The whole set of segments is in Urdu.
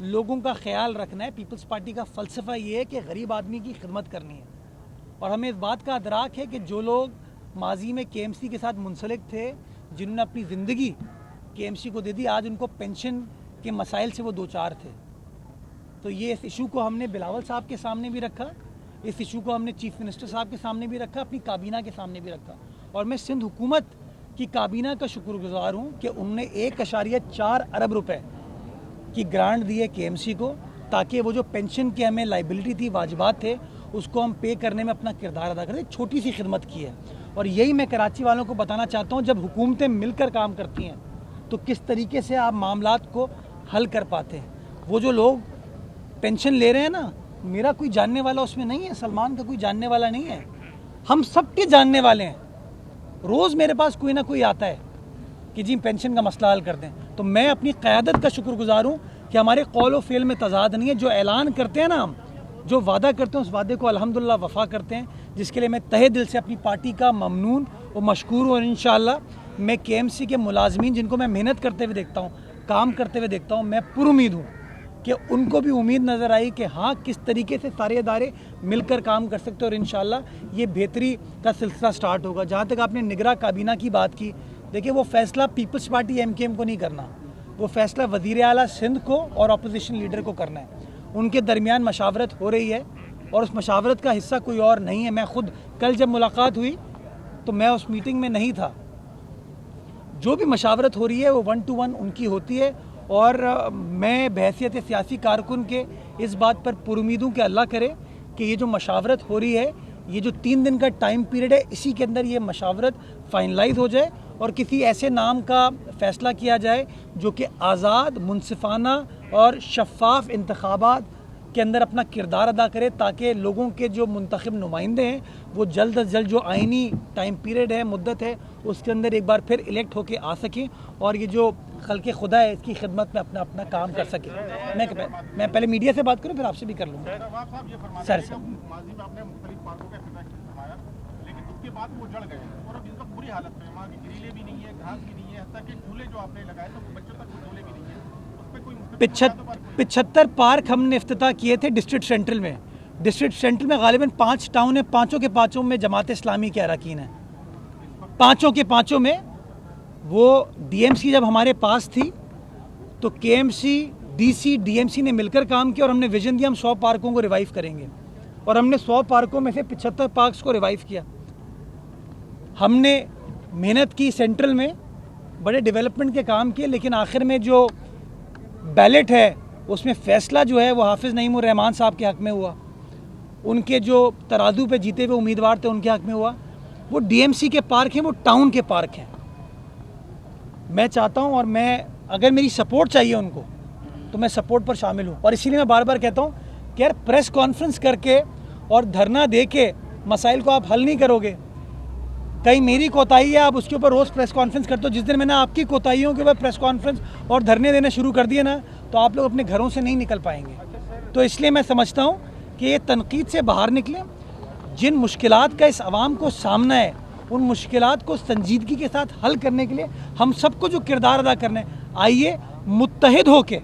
لوگوں کا خیال رکھنا ہے. پیپلز پارٹی کا فلسفہ یہ ہے کہ غریب آدمی کی خدمت کرنی ہے, اور ہمیں اس بات کا ادراک ہے کہ جو لوگ ماضی میں کے ایم سی کے ساتھ منسلک تھے, جنہوں نے اپنی زندگی کے ایم سی کو دے دی, آج ان کو پینشن کے مسائل سے وہ دوچار تھے. تو یہ اس ایشو کو ہم نے بلاول صاحب کے سامنے بھی رکھا, اس ایشو کو ہم نے چیف منسٹر صاحب کے سامنے بھی رکھا, اپنی کابینہ کے سامنے بھی رکھا. اور میں سندھ حکومت کی کابینہ کا شکر گزار ہوں کہ انہوں نے 1.4 ارب روپے کی گرانٹ دی ہے کے ایم سی کو, تاکہ وہ جو پینشن کے ہمیں لائبلٹی تھی, واجبات تھے, اس کو ہم پے کرنے میں اپنا کردار ادا کریں. چھوٹی سی خدمت کی ہے, اور یہی میں کراچی والوں کو بتانا چاہتا ہوں, جب حکومتیں مل کر کام کرتی ہیں تو کس طریقے سے آپ معاملات کو حل کر پاتے ہیں. وہ جو لوگ پینشن لے رہے ہیں نا, میرا کوئی جاننے والا اس میں نہیں ہے, سلمان کا کوئی جاننے والا نہیں ہے, ہم سب کے جاننے والے ہیں. روز میرے پاس کوئی نہ کوئی آتا ہے کہ جی پینشن کا مسئلہ حل کر دیں. تو میں اپنی قیادت کا شکر گزار ہوں کہ ہمارے قول و فعل میں تضاد نہیں ہے. جو اعلان کرتے ہیں نا, ہم جو وعدہ کرتے ہیں اس وعدے کو الحمدللہ وفا کرتے ہیں, جس کے لیے میں تہہ دل سے اپنی پارٹی کا ممنون و مشکور ہوں. اور انشاءاللہ میں کے ایم سی کے ملازمین جن کو میں محنت کرتے ہوئے دیکھتا ہوں, کام کرتے ہوئے دیکھتا ہوں, میں پر امید ہوں کہ ان کو بھی امید نظر آئی کہ ہاں کس طریقے سے سارے ادارے مل کر کام کر سکتے ہیں, اور انشاءاللہ یہ بہتری کا سلسلہ سٹارٹ ہوگا. جہاں تک آپ نے نگراں کابینہ کی بات کی, دیکھیں وہ فیصلہ پیپلز پارٹی ایم کے ایم کو نہیں کرنا, وہ فیصلہ وزیر اعلیٰ سندھ کو اور اپوزیشن لیڈر کو کرنا ہے. ان کے درمیان مشاورت ہو رہی ہے, اور اس مشاورت کا حصہ کوئی اور نہیں ہے. میں خود کل جب ملاقات ہوئی تو میں اس میٹنگ میں نہیں تھا. جو بھی مشاورت ہو رہی ہے وہ 1 to 1 ان کی ہوتی ہے, اور میں بحیثیت سیاسی کارکن کے اس بات پر پر امید ہوں کہ اللہ کرے کہ یہ جو مشاورت ہو رہی ہے, یہ جو 3 دن کا ٹائم پیریڈ ہے, اسی کے اندر یہ مشاورت فائنلائز ہو جائے اور کسی ایسے نام کا فیصلہ کیا جائے جو کہ آزاد, منصفانہ اور شفاف انتخابات کے اندر اپنا کردار ادا کرے, تاکہ لوگوں کے جو منتخب نمائندے ہیں وہ جلد از جلد جو آئینی ٹائم پیریڈ ہے, مدت ہے, اس کے اندر ایک بار پھر الیکٹ ہو کے آ سکیں, اور یہ جو خلق خدا ہے اس کی خدمت میں اپنا کام کر سکیں. میں پہلے میڈیا سے بات کروں, پھر آپ سے بھی کر لوں گا. سر ماضی میں آپ نے مختلف پارکوں کا افتتاح کروایا, لیکن اس کے بعد وہ جڑ گئے اور اب اس وقت بری حالت میں, وہاں کی گریلیں بھی نہیں ہے, گھاس بھی نہیں ہے, حتیٰ کہ جھولے جو آپ نے لگائے تو بچوں تک وہ جھولے بھی نہیں ہیں. اس پہ کوئی 75 پارک ہم نے افتتاح کیے تھے ڈسٹرکٹ سینٹرل میں. ڈسٹرکٹ سینٹرل میں غالباً 5 ٹاؤن ہیں, 5 کے 5 میں جماعت اسلامی کے اراکین ہیں. 5 کے 5 میں وہ ڈی ایم سی جب ہمارے پاس تھی تو K M C, D C, D M C نے مل کر کام کیا, اور ہم نے ویژن دیا ہم 100 پارکوں کو ریوائیو کریں گے, اور ہم نے 100 پارکوں میں سے 75 پارکس کو ریوائیو کیا. ہم نے محنت کی سینٹرل میں, بڑے ڈیولپمنٹ کے کام کیے, لیکن آخر میں جو بیلٹ ہے اس میں فیصلہ جو ہے وہ حافظ نعیم الرحمان صاحب کے حق میں ہوا, ان کے جو ترازو پہ جیتے ہوئے امیدوار تھے ان کے حق میں ہوا. وہ ڈی ایم سی کے پارک ہیں, وہ ٹاؤن کے پارک ہیں. میں چاہتا ہوں, اور میں اگر میری سپورٹ چاہیے ان کو تو میں سپورٹ پر شامل ہوں, اور اسی لیے میں بار بار کہتا ہوں کہ یار پریس کانفرنس کر کے اور دھرنا دے کے مسائل کو آپ حل نہیں کرو گے. کہیں میری کوتاہی ہے, آپ اس کے اوپر روز پریس کانفرنس کرتے ہو. جس دن میں نے آپ کی کوتاہیوں کے اوپر پریس کانفرنس اور دھرنے دینے شروع کر دیے نا, تو آپ لوگ اپنے گھروں سے نہیں نکل پائیں گے. تو اس لیے میں سمجھتا ہوں کہ یہ تنقید سے باہر نکلیں. جن مشکلات کا اس عوام کو سامنا ہے, ان مشکلات کو سنجیدگی کے ساتھ حل کرنے کے لیے ہم سب کو جو کردار ادا کرنا ہے, آئیے متحد ہو کے,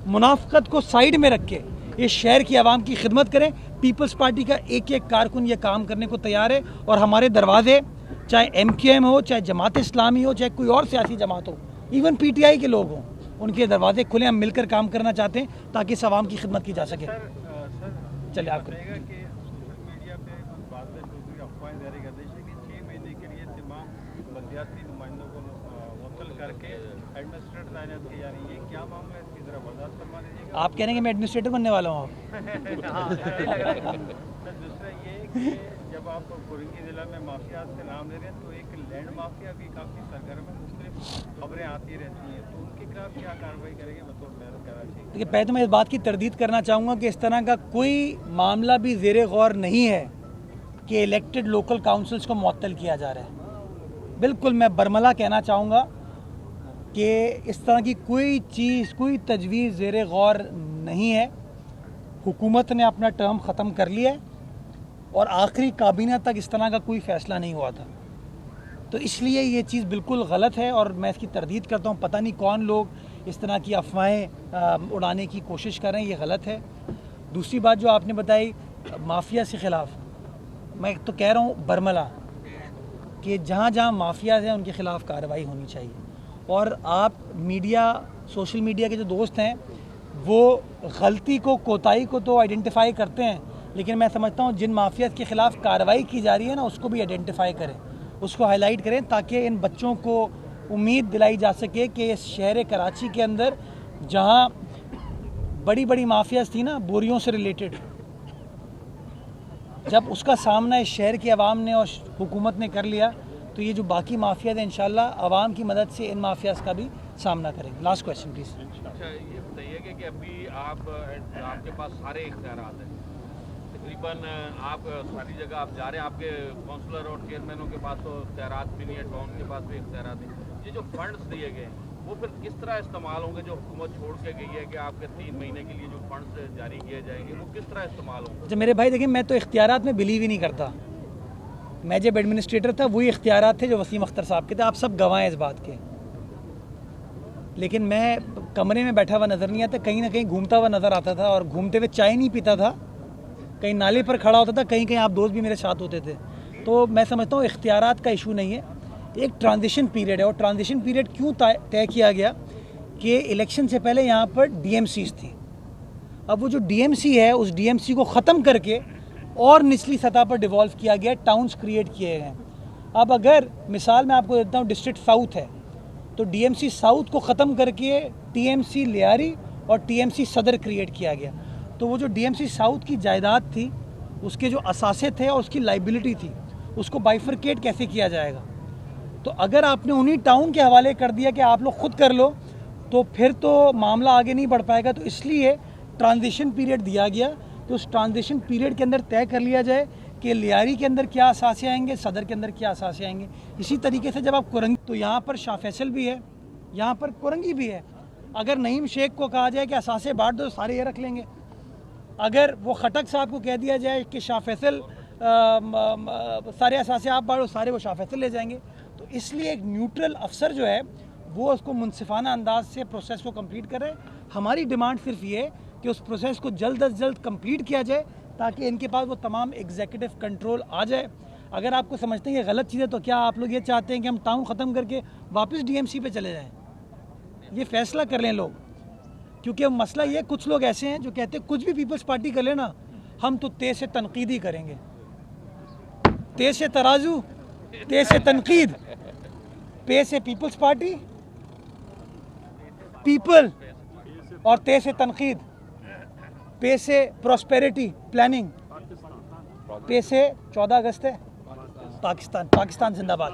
منافقت کو سائیڈ میں رکھ کے اس شہر کی عوام کی خدمت کریں. پیپلز پارٹی کا ایک ایک کارکن یہ کام کرنے کو تیار ہے, اور ہمارے دروازے چاہے ایم کیو ایم ہو, چاہے جماعت اسلامی ہو, چاہے کوئی اور سیاسی جماعت ہو, ایون پی ٹی آئی کے لوگ ہوں, ان کے دروازے کھلے. ہم مل کر کام کرنا چاہتے ہیں تاکہ اس عوام کی خدمت کی جا سکے. چلیے آپ آپ کہہ رہے ہیں کہ میں ایڈمنسٹریٹر بننے والا ہوں. دوسرا یہ کہ جب آپ کورنگی ضلع میں مافیات کا نام لے رہے ہیں تو ایک لینڈ مافیا بھی کافی سرگرم ہے, مختلف خبریں آتی رہتی ہیں, تو ان کے خلاف کیا کارروائی کریں گے بطور میئر کراچی؟ دیکھیے, پہلے تو میں اس بات کی تردید کرنا چاہوں گا کہ اس طرح کا کوئی معاملہ بھی زیر غور نہیں ہے کہ الیکٹڈ لوکل کاؤنسلز کو معطل کیا جا رہا ہے. بالکل میں برملا کہنا چاہوں گا کہ اس طرح کی کوئی چیز, کوئی تجویز زیر غور نہیں ہے. حکومت نے اپنا ٹرم ختم کر لیا ہے, اور آخری کابینہ تک اس طرح کا کوئی فیصلہ نہیں ہوا تھا. تو اس لیے یہ چیز بالکل غلط ہے, اور میں اس کی تردید کرتا ہوں. پتہ نہیں کون لوگ اس طرح کی افواہیں اڑانے کی کوشش کر رہے ہیں، یہ غلط ہے۔ دوسری بات جو آپ نے بتائی مافیا کے خلاف، میں تو کہہ رہا ہوں برملا کہ جہاں جہاں مافیاز ہیں ان کے خلاف کارروائی ہونی چاہیے۔ اور آپ میڈیا، سوشل میڈیا کے جو دوست ہیں وہ غلطی کو، کوتاہی کو تو آئیڈینٹیفائی کرتے ہیں، لیکن میں سمجھتا ہوں جن مافیاز کے خلاف کارروائی کی جا رہی ہے نا اس کو بھی آئیڈینٹیفائی کریں، اس کو ہائی لائٹ کریں، تاکہ ان بچوں کو امید دلائی جا سکے کہ اس شہر کراچی کے اندر جہاں بڑی بڑی مافیاز تھی نا بوریوں سے ریلیٹڈ، جب اس کا سامنا اس شہر کی عوام نے اور حکومت نے کر لیا تو یہ جو باقی مافیاز ہیں انشاءاللہ عوام کی مدد سے ان مافیاز کا بھی سامنا کریں گے۔ Last question please. اچھا یہ بتائیے کہ ابھی آپ کے پاس سارے اختیارات ہیں، تقریباً آپ ساری جگہ آپ جا رہے ہیں، آپ کے کونسلر اور چیئرمینوں کے پاس تو اختیارات بھی نہیں ہے، ٹاؤن کے پاس بھی اختیارات ہیں، یہ جو فنڈز دیے گئے ہیں وہ پھر کس طرح استعمال ہوں گے؟ جو حکومت چھوڑ کے گئی ہے کہ آپ کے 3 مہینے کے لیے جو فنڈز جاری کیے جائیں گے وہ کس طرح استعمال ہوں گے؟ جب میرے بھائی دیکھیں، میں تو اختیارات میں بلیو ہی نہیں کرتا، میں جب ایڈمنسٹریٹر تھا وہی اختیارات تھے جو وسیم اختر صاحب کے تھے، آپ سب گواہ ہیں اس بات کے، لیکن میں کمرے میں بیٹھا ہوا نظر نہیں آتا، کہیں نہ کہیں گھومتا ہوا نظر آتا تھا، اور گھومتے ہوئے چائے نہیں پیتا تھا، کہیں نالے پر کھڑا ہوتا تھا، کہیں کہیں آپ دوست بھی میرے ساتھ ہوتے تھے۔ تو میں سمجھتا ہوں اختیارات کا ایشو نہیں ہے، ایک ٹرانزیشن پیریڈ ہے، اور ٹرانزیشن پیریڈ کیوں طے کیا گیا کہ الیکشن سے پہلے یہاں پر ڈی ایم سیز تھی، اب وہ جو ڈی ایم سی ہے اس ڈی ایم سی کو ختم کر کے اور نچلی سطح پر ڈیوالو کیا گیا، ٹاؤنز کریٹ کیے گئے ہیں۔ اب اگر مثال میں آپ کو دیتا ہوں، ڈسٹرکٹ ساؤتھ ہے تو ڈی ایم سی ساؤتھ کو ختم کر کے ٹی ایم سی لیاری اور ٹی ایم سی صدر کریٹ کیا گیا، تو وہ جو ڈی ایم سی ساؤتھ کی جائیداد تھی، اس کے جو اثاثے تھے اور اس کی لائبلٹی تھی، اس کو بائیفرکیٹ کیسے کیا جائے گا؟ تو اگر آپ نے انہی ٹاؤن کے حوالے کر دیا کہ آپ لوگ خود کر لو تو پھر تو معاملہ آگے نہیں بڑھ پائے گا، تو اس لیے ٹرانزیشن پیریڈ دیا گیا کہ اس ٹرانزیشن پیریڈ کے اندر طے کر لیا جائے کہ لیاری کے اندر کیا اثاثے آئیں گے، صدر کے اندر کیا اثاثے آئیں گے۔ اسی طریقے سے جب آپ کورنگی، تو یہاں پر شاہ فیصل بھی ہے، یہاں پر کورنگی بھی ہے، اگر نعیم شیخ کو کہا جائے کہ اثاثے بانٹ دو سارے یہ رکھ لیں گے، اگر وہ خٹک صاحب کو کہہ دیا جائے کہ شاہ فیصل سارے اثاثے آپ بانٹو، سارے وہ شاہ فیصل لے جائیں گے۔ تو اس لیے ایک نیوٹرل افسر جو ہے وہ اس کو منصفانہ انداز سے پروسیس کو کمپلیٹ کرے۔ ہماری ڈیمانڈ صرف یہ ہے کہ اس پروسیس کو جلد از جلد کمپلیٹ کیا جائے تاکہ ان کے پاس وہ تمام ایگزیکٹو کنٹرول آ جائے۔ اگر آپ کو سمجھتے ہیں یہ غلط چیز ہے تو کیا آپ لوگ یہ چاہتے ہیں کہ ہم ٹاؤن ختم کر کے واپس ڈی ایم سی پہ چلے جائیں؟ یہ فیصلہ کر لیں لوگ، کیونکہ مسئلہ یہ کچھ لوگ ایسے ہیں جو کہتے ہیں کچھ بھی پیپلز پارٹی کر لے نا ہم تو تیز سے تنقید ہی کریں گے، تیز سے ترازو، تیز سے تنقید، پے سے پیپلز پارٹی، پیپل، اور تیز سے تنقید، پے سے پراسپیرٹی پلاننگ، پے سے 14 اگست ہے، پاکستان زندہ باد۔